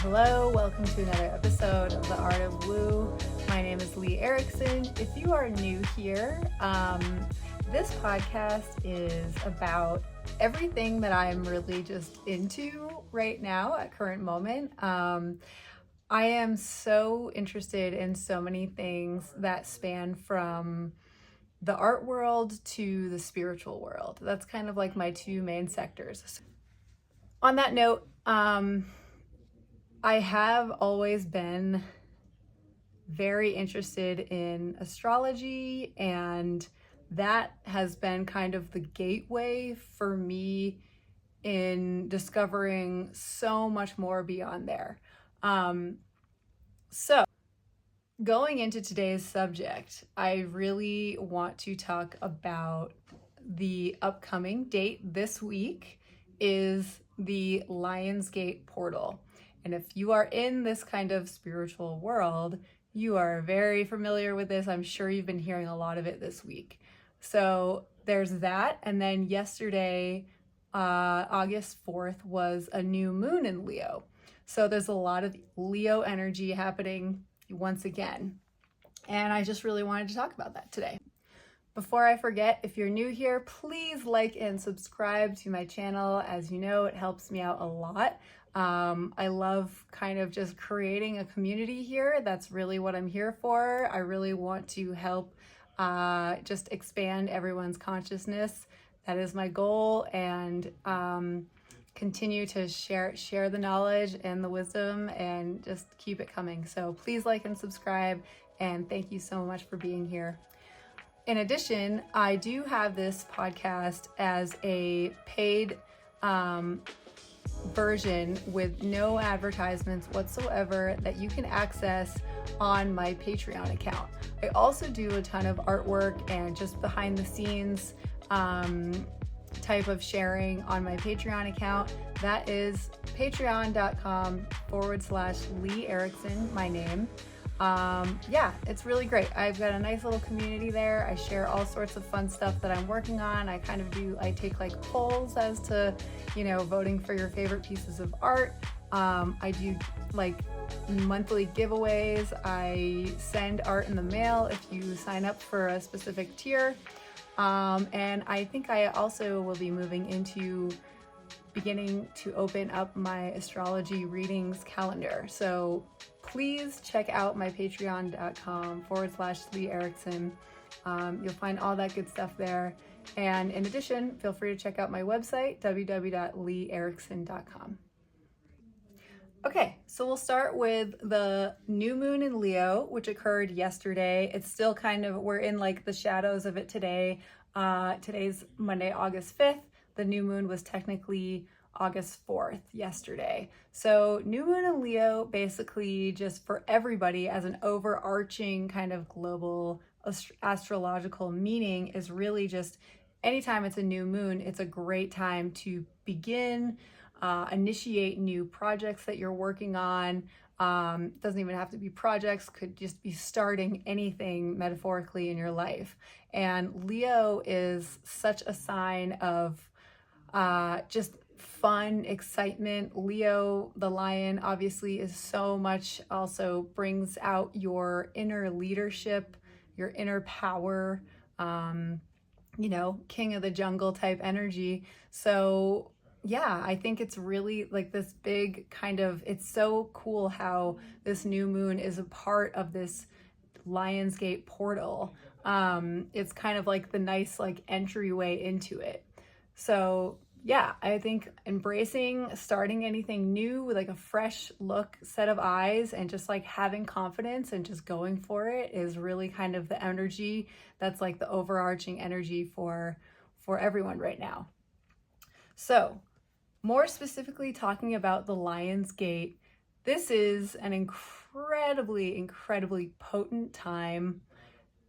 Hello, welcome to another episode of The Art of Woo. My name is Lee Erickson. If you are new here, this podcast is about everything that I'm really just into right now at current moment. I am so interested in so many things that span from the art world to the spiritual world. That's kind of like my two main sectors. On that note, I have always been very interested in astrology, and that has been kind of the gateway for me in discovering so much more beyond there. So, going into today's subject, I really want to talk about the upcoming date this week is the Lionsgate portal. And if you are in this kind of spiritual world, you are very familiar with this. I'm sure you've been hearing a lot of it this week. So there's that. And then yesterday, August 4th, was a new moon in Leo. So there's a lot of Leo energy happening once again. And I just really wanted to talk about that today. Before I forget, if you're new here, please like and subscribe to my channel. As you know, it helps me out a lot. I love kind of just creating a community here. That's really what I'm here for. I really want to help just expand everyone's consciousness. That is my goal, and continue to share the knowledge and the wisdom and just keep it coming. So please like and subscribe, and thank you so much for being here. In addition, I do have this podcast as a paid version with no advertisements whatsoever that you can access on my Patreon account. I also do a ton of artwork and just behind the scenes type of sharing on my Patreon account. That is patreon.com/Lee Erickson, my name. Yeah, it's really great. I've got a nice little community there. I share all sorts of fun stuff that I'm working on. I take like polls as to, voting for your favorite pieces of art. I do like monthly giveaways. I send art in the mail if you sign up for a specific tier. And I think I also will be beginning to open up my astrology readings calendar. So please check out my patreon.com/Lee Erickson. You'll find all that good stuff there. And in addition, feel free to check out my website, www.leeerickson.com. Okay, so we'll start with the new moon in Leo, which occurred yesterday. It's still we're in like the shadows of it today. Today's Monday, August 5th. The new moon was technically August 4th, yesterday. So new moon in Leo, basically just for everybody as an overarching kind of global astrological meaning, is really just anytime it's a new moon, it's a great time to begin, initiate new projects that you're working on. Doesn't even have to be projects, could just be starting anything metaphorically in your life. And Leo is such a sign of just fun, excitement. Leo, the lion, obviously is so much, also brings out your inner leadership, your inner power, king of the jungle type energy. So yeah, I think it's really like this big it's so cool how this new moon is a part of this Lionsgate portal. It's kind of like the nice entryway into it. So yeah, I think starting anything new with a fresh set of eyes, and just having confidence and just going for it is really kind of the energy that's the overarching energy for everyone right now. So more specifically talking about the Lionsgate, this is an incredibly, incredibly potent time,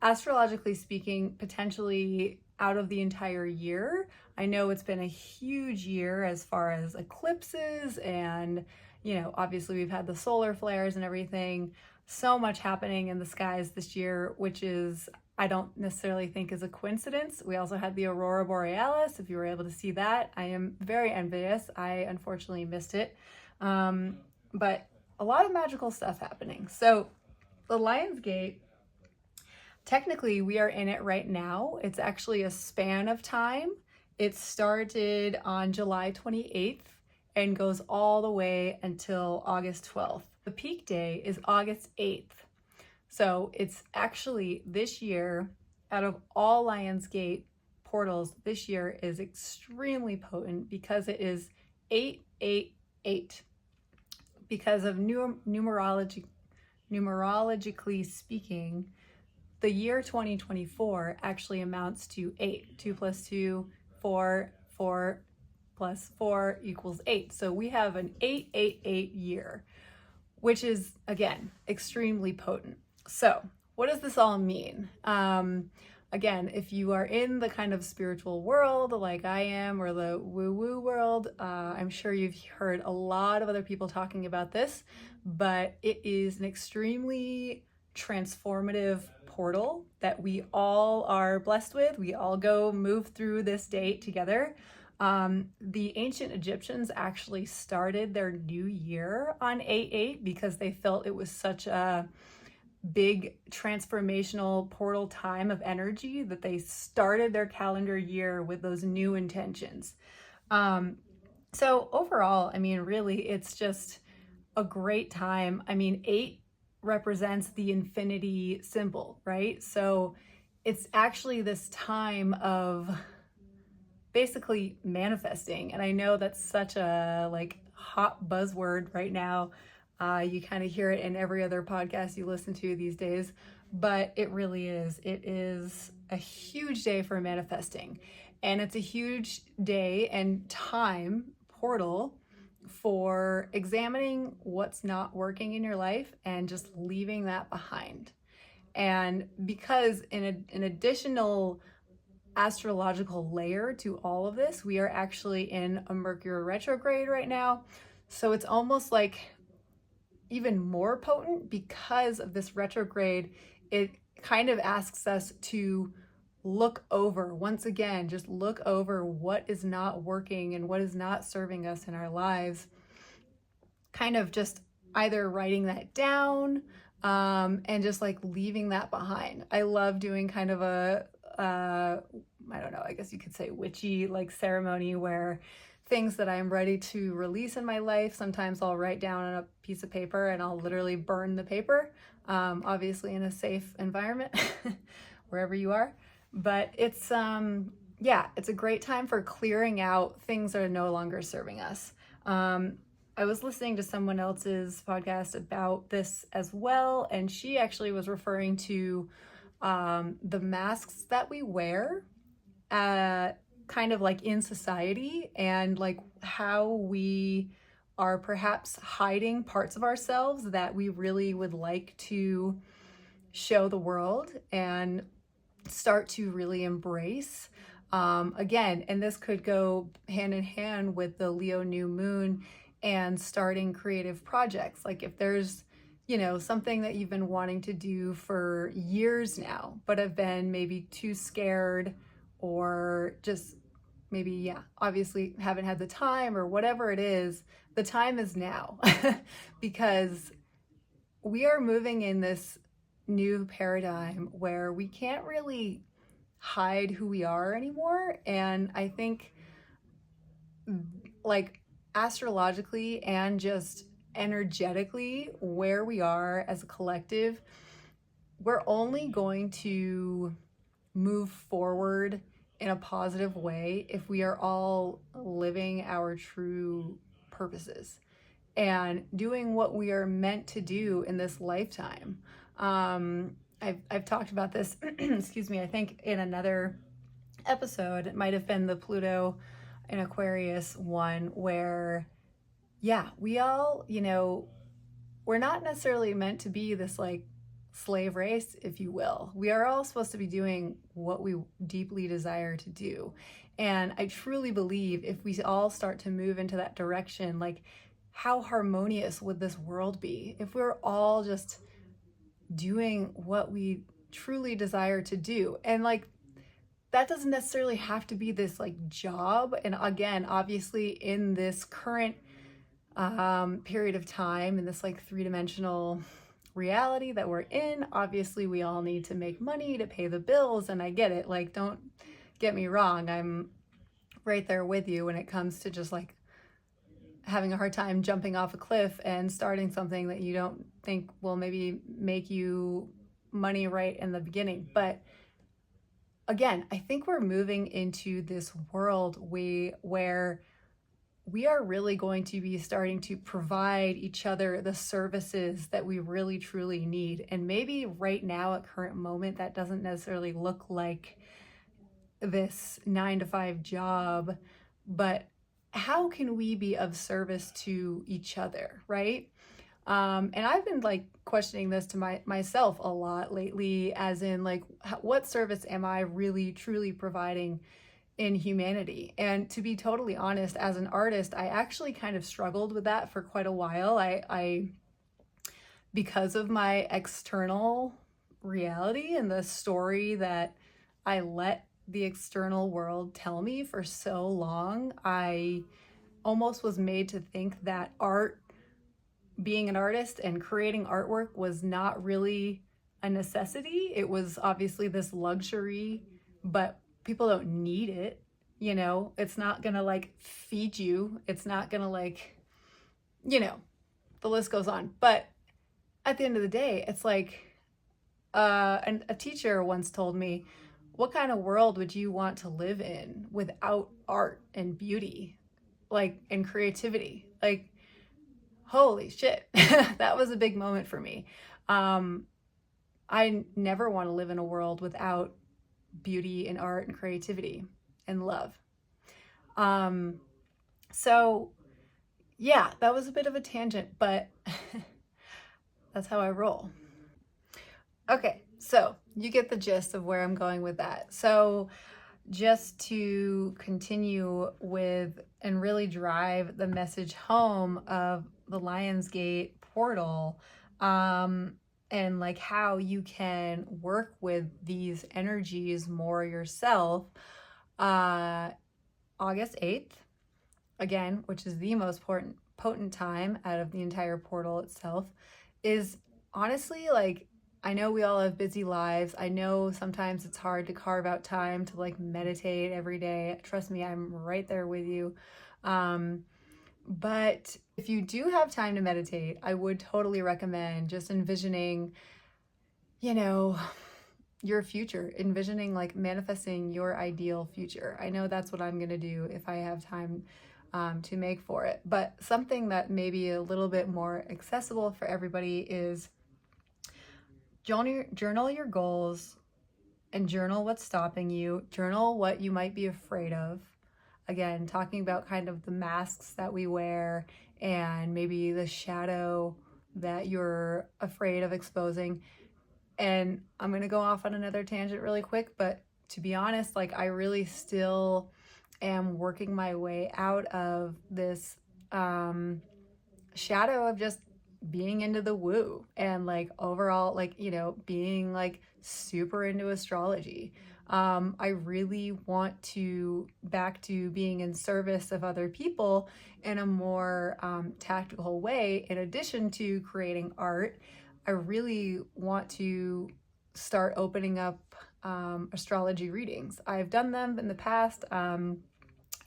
astrologically speaking, potentially out of the entire year. I know it's been a huge year as far as eclipses and, obviously we've had the solar flares and everything. So much happening in the skies this year, which I don't necessarily think is a coincidence. We also had the Aurora Borealis, if you were able to see that. I am very envious. I unfortunately missed it. But a lot of magical stuff happening. So the Lion's Gate, technically we are in it right now. It's actually a span of time. It started on July 28th and goes all the way until August 12th. The peak day is August 8th. So it's actually this year, out of all Lionsgate portals, this year is extremely potent because it is 888. Because of numerologically speaking, the year 2024 actually amounts to 8. 2 plus 2, 4, 4 plus 4 equals 8. So we have an 888 year, which is, again, extremely potent. So what does this all mean? Again, if you are in the kind of spiritual world like I am, or the woo-woo world, I'm sure you've heard a lot of other people talking about this, but it is an extremely transformative portal that we all are blessed with. We all go move through this date together. The ancient Egyptians actually started their new year on 8/8 because they felt it was such a big transformational portal time of energy that they started their calendar year with those new intentions. So overall, I mean, really, it's just a great time. I mean, 8 represents the infinity symbol, right? So it's actually this time of basically manifesting. And I know that's such a like hot buzzword right now. You kind of hear it in every other podcast you listen to these days, but it really is. It is a huge day for manifesting, and it's a huge day and time portal for examining what's not working in your life and just leaving that behind. And because in an additional astrological layer to all of this, we are actually in a Mercury retrograde right now. So it's almost like even more potent because of this retrograde. It kind of asks us to look over, once again, just look over what is not working and what is not serving us in our lives. Kind of just either writing that down and just like leaving that behind. I love doing kind of a, I don't know, I guess you could say witchy like ceremony where things that I'm ready to release in my life, sometimes I'll write down on a piece of paper and I'll literally burn the paper, obviously in a safe environment, wherever you are. But it's, yeah, it's a great time for clearing out things that are no longer serving us. I was listening to someone else's podcast about this as well, and she actually was referring to the masks that we wear kind of like in society, and like how we are perhaps hiding parts of ourselves that we really would like to show the world and start to really embrace. Again, and this could go hand in hand with the Leo new moon and starting creative projects. Like if there's, you know, something that you've been wanting to do for years now, but have been maybe too scared, or just maybe, yeah, obviously haven't had the time, or whatever it is, the time is now. Because we are moving in this new paradigm where we can't really hide who we are anymore. And I think like astrologically and just energetically, where we are as a collective, we're only going to move forward in a positive way if we are all living our true purposes and doing what we are meant to do in this lifetime. I've talked about this, excuse me, I think in another episode. It might have been the Pluto in Aquarius one, where, yeah, we all, you know, we're not necessarily meant to be this like slave race, if you will. We are all supposed to be doing what we deeply desire to do. And I truly believe if we all start to move into that direction, like how harmonious would this world be if we're all just doing what we truly desire to do? And like, that doesn't necessarily have to be this like job. And again, obviously in this current period of time in this like three-dimensional reality that we're in. Obviously, we all need to make money to pay the bills, and I get it. Like, don't get me wrong, I'm right there with you when it comes to just like having a hard time jumping off a cliff and starting something that you don't think will maybe make you money right in the beginning. But again, I think we're moving into this world where we are really going to be starting to provide each other the services that we really truly need. And maybe right now at current moment, that doesn't necessarily look like this 9 to 5 job, but how can we be of service to each other, right? And I've been like questioning this to myself a lot lately, as in like, what service am I really truly providing in humanity? And to be totally honest, as an artist, I actually kind of struggled with that for quite a while. I because of my external reality and the story that I let the external world tell me for so long, I almost was made to think that art, being an artist and creating artwork, was not really a necessity. It was obviously this luxury, but people don't need it. You know, it's not gonna like feed you. It's not gonna like, you know, the list goes on. But at the end of the day, it's like, and a teacher once told me, what kind of world would you want to live in without art and beauty, like, and creativity? Like, holy shit. That was a big moment for me. I never want to live in a world without beauty and art and creativity and love. So yeah, that was a bit of a tangent, but that's how I roll. Okay, so you get the gist of where I'm going with that. So just to continue with and really drive the message home of the Lionsgate portal, and like how you can work with these energies more yourself. August 8th, again, which is the most potent time out of the entire portal itself, is honestly like, I know we all have busy lives. I know sometimes it's hard to carve out time to like meditate every day. Trust me, I'm right there with you. But if you do have time to meditate, I would totally recommend just envisioning, you know, your future, envisioning like manifesting your ideal future. I know that's what I'm going to do if I have time to make for it. But something that may be a little bit more accessible for everybody is journal your goals and journal what's stopping you. Journal what you might be afraid of. Again, talking about kind of the masks that we wear and maybe the shadow that you're afraid of exposing. And I'm going to go off on another tangent really quick, but to be honest, like, I really still am working my way out of this shadow of just being into the woo and like overall, like, you know, being like super into astrology. I really want to back to being in service of other people in a more tactical way. In addition to creating art, I really want to start opening up astrology readings. I've done them in the past,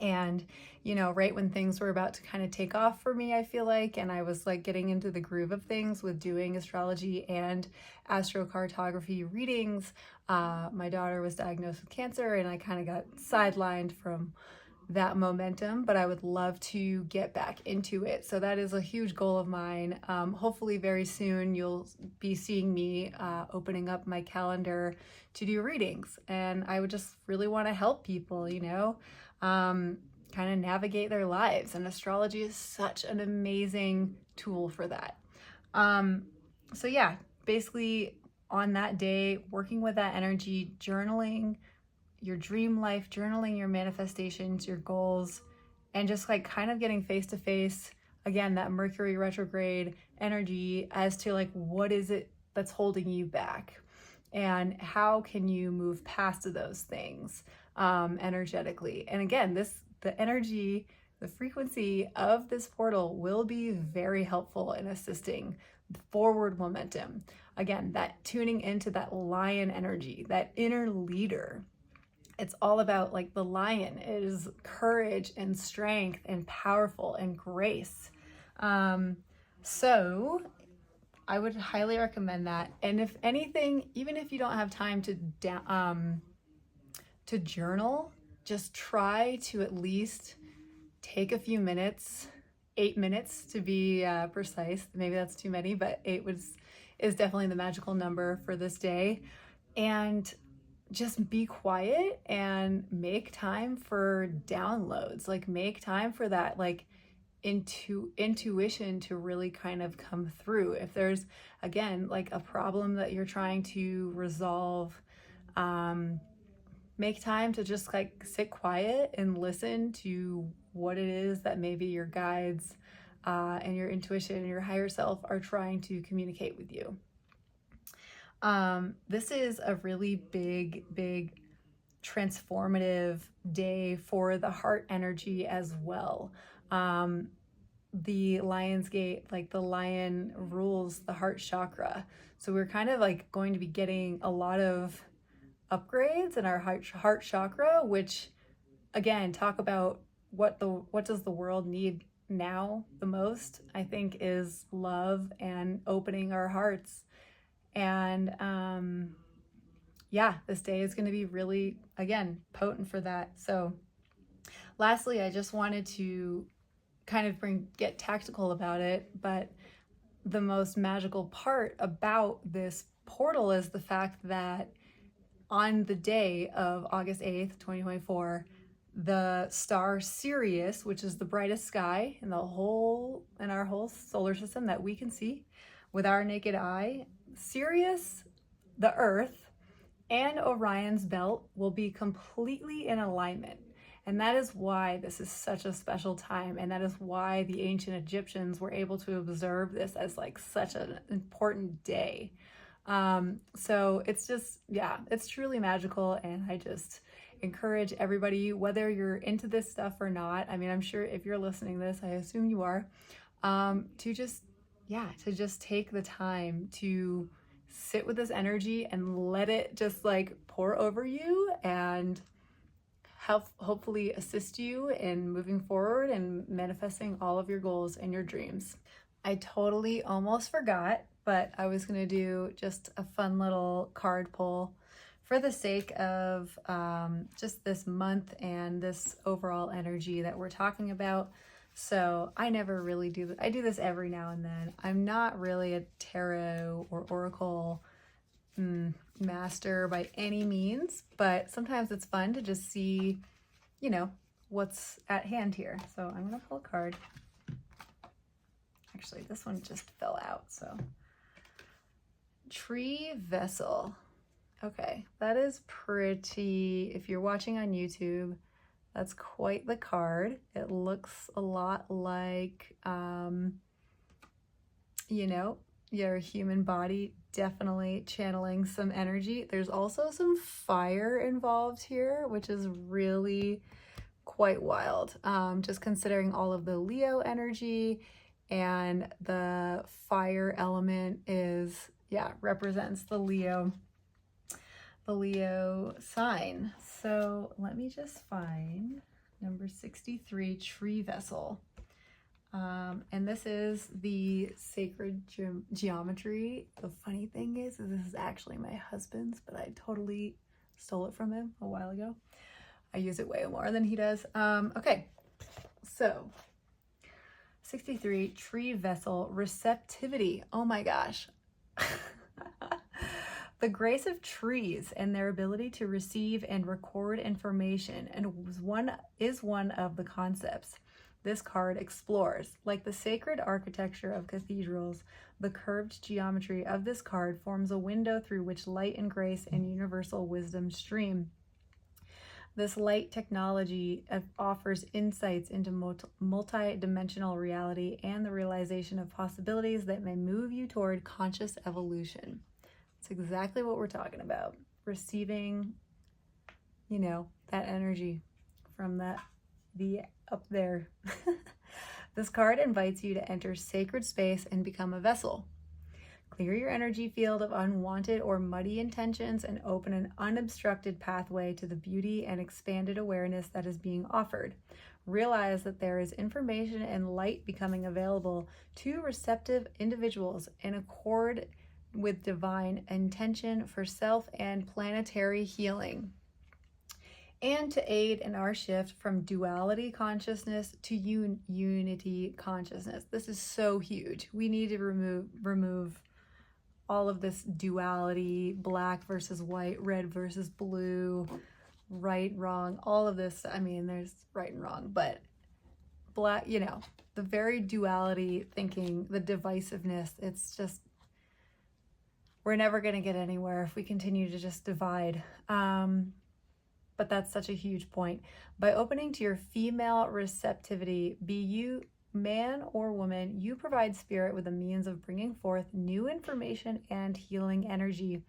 and you know, right when things were about to kind of take off for me, I feel like, and I was like getting into the groove of things with doing astrology and astrocartography readings, my daughter was diagnosed with cancer and I kind of got sidelined from that momentum, but I would love to get back into it. So that is a huge goal of mine. Hopefully very soon you'll be seeing me opening up my calendar to do readings. And I would just really want to help people, you know, kind of navigate their lives. And astrology is such an amazing tool for that. So yeah, basically on that day, working with that energy, journaling your dream life, journaling your manifestations, your goals, and just like kind of getting face to face, again, that Mercury retrograde energy as to like, what is it that's holding you back? And how can you move past those things energetically? And again, the energy the frequency of this portal will be very helpful in assisting forward momentum. Again, that tuning into that lion energy, that inner leader. It's all about, like, the lion is courage and strength and powerful and grace. So I would highly recommend that. And if anything, even if you don't have time to journal, just try to at least take a few minutes, 8 minutes to be precise. Maybe that's too many, but is definitely the magical number for this day. And just be quiet and make time for downloads. Like, make time for that, like, intuition to really kind of come through. If there's, again, like a problem that you're trying to resolve, make time to just like sit quiet and listen to what it is that maybe your guides and your intuition and your higher self are trying to communicate with you. This is a really big transformative day for the heart energy as well. The Lion's Gate, like the lion rules the heart chakra. So we're kind of like going to be getting a lot of upgrades in our heart chakra, which, again, talk about what does the world need now the most, I think, is love and opening our hearts. And yeah, this day is going to be really, again, potent for that. So lastly, I just wanted to kind of get tactical about it, but the most magical part about this portal is the fact that on the day of August 8th, 2024, the star Sirius, which is the brightest sky in our whole solar system that we can see with our naked eye, Sirius, the Earth, and Orion's belt will be completely in alignment. And that is why this is such a special time. And that is why the ancient Egyptians were able to observe this as like such an important day. So it's just, yeah, it's truly magical. And I just encourage everybody, whether you're into this stuff or not, I mean, I'm sure if you're listening to this, I assume you are, to just take the time to sit with this energy and let it just like pour over you and hopefully assist you in moving forward and manifesting all of your goals and your dreams. I totally almost forgot, but I was going to do just a fun little card pull for the sake of just this month and this overall energy that we're talking about. So I never really do I do this every now and then. I'm not really a tarot or oracle master by any means, but sometimes it's fun to just see, what's at hand here. So I'm gonna pull a card. Actually, this one just fell out, so. Tree Vessel. Okay, that is pretty. If you're watching on YouTube, that's quite the card. It looks a lot like, your human body, definitely channeling some energy. There's also some fire involved here, which is really quite wild. Just considering all of the Leo energy, and the fire element represents the Leo sign. So let me just find number 63, Tree Vessel. And this is the sacred geometry. The funny thing is this is actually my husband's, but I totally stole it from him a while ago. I use it way more than he does. Okay, so 63, Tree Vessel, receptivity. Oh my gosh. The grace of trees and their ability to receive and record information is one of the concepts this card explores. Like the sacred architecture of cathedrals, the curved geometry of this card forms a window through which light and grace and universal wisdom stream. This light technology offers insights into multi-dimensional reality and the realization of possibilities that may move you toward conscious evolution. It's exactly what we're talking about. Receiving, that energy from that the up there. This card invites you to enter sacred space and become a vessel. Clear your energy field of unwanted or muddy intentions and open an unobstructed pathway to the beauty and expanded awareness that is being offered. Realize that there is information and light becoming available to receptive individuals in accord with divine intention for self and planetary healing, and to aid in our shift from duality consciousness to unity consciousness. This is so huge. We need to remove all of this duality, black versus white, red versus blue, right, wrong, all of this. I mean, there's right and wrong, but black, the very duality thinking, the divisiveness, it's just, we're never going to get anywhere if we continue to just divide. But that's such a huge point. By opening to your female receptivity, be you man or woman, you provide spirit with a means of bringing forth new information and healing energy.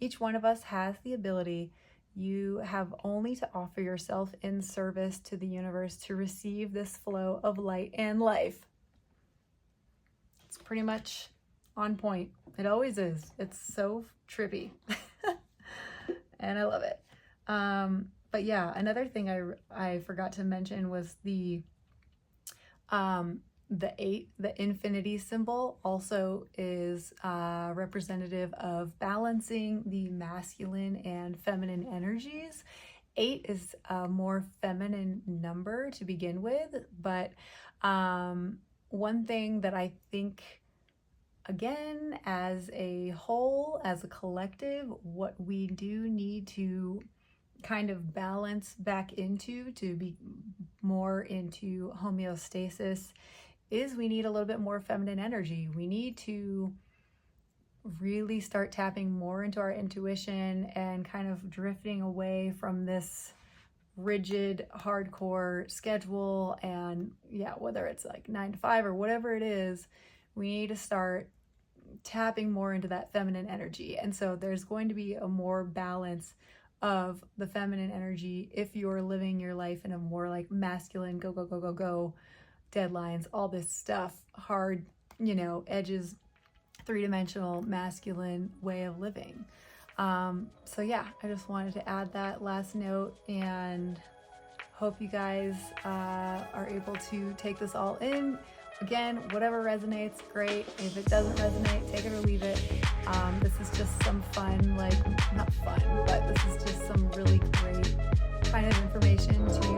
Each one of us has the ability. You have only to offer yourself in service to the universe to receive this flow of light and life. It's pretty much on point. It always is. It's so trippy. And I love it. But yeah, another thing I forgot to mention was the 8, the infinity symbol, also is representative of balancing the masculine and feminine energies. 8 is a more feminine number to begin with, but one thing that I think, again, as a whole, as a collective, what we do need to kind of balance back into, to be more into homeostasis, is we need a little bit more feminine energy. We need to really start tapping more into our intuition and kind of drifting away from this rigid, hardcore schedule. And yeah, whether it's like 9 to 5 or whatever it is, we need to start tapping more into that feminine energy. And so there's going to be a more balance of the feminine energy if you're living your life in a more like masculine, go, go, go, go, go, deadlines, all this stuff, hard, edges, 3-dimensional masculine way of living. So yeah, I just wanted to add that last note, and hope you guys are able to take this all in. Again, whatever resonates, great. If it doesn't resonate, take it or leave it. This is just some fun, not fun, but this is just some really great kind of information to